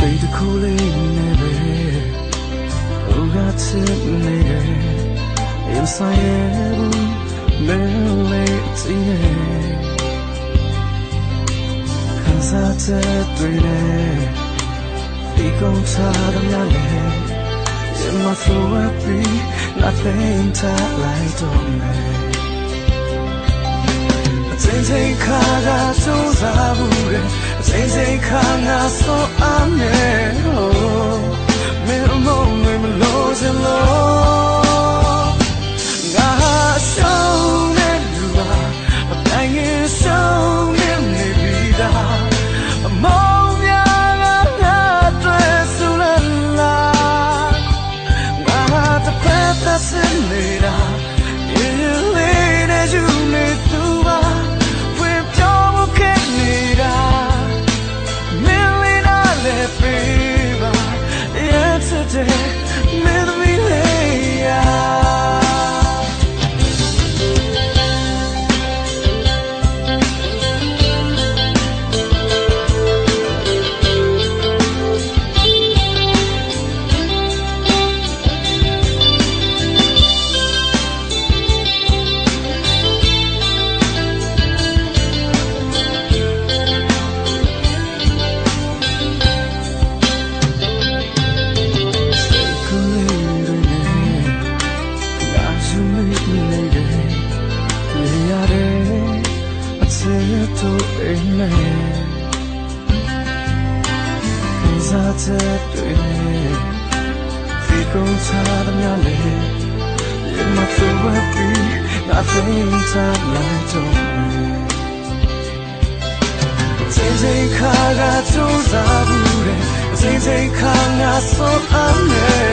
စိတ်တစ်ခုလေးနဲ့ပဲဟိုကချစ်နေတယ် inside you မဲလေးချင်တယ်ခံစားချက်တွေနဲ့ဒီကုန်စားတဲ့များလေ You must so happy nothing time like don't me အချိန်ချင်းခါကစူးစားဘူးတဲ့အချိန်ချင်းခါငါဆိုအားနဲ့ Oh မင်းမမလို့စလို့ငါရှောင်းနေလူပါအတိုင်းငယ်ရှောင်းနေနေပြီသားအမောင်များကငါတွေ့စူလာစနေတာရေလေးနဲ့ယူနေသူပါဝင်ပြောင်းမခဲ့နေတာမင်းလေးနားလည်းပေးပါရဲ့စတဲ့မင်းသမီးလေးရာ You must so happy nothing time like don't me ချိန်ချိန်ခါကစူးစားဘူးတဲ့အချိန်ချိန်ခါငါဆိုအားနဲ့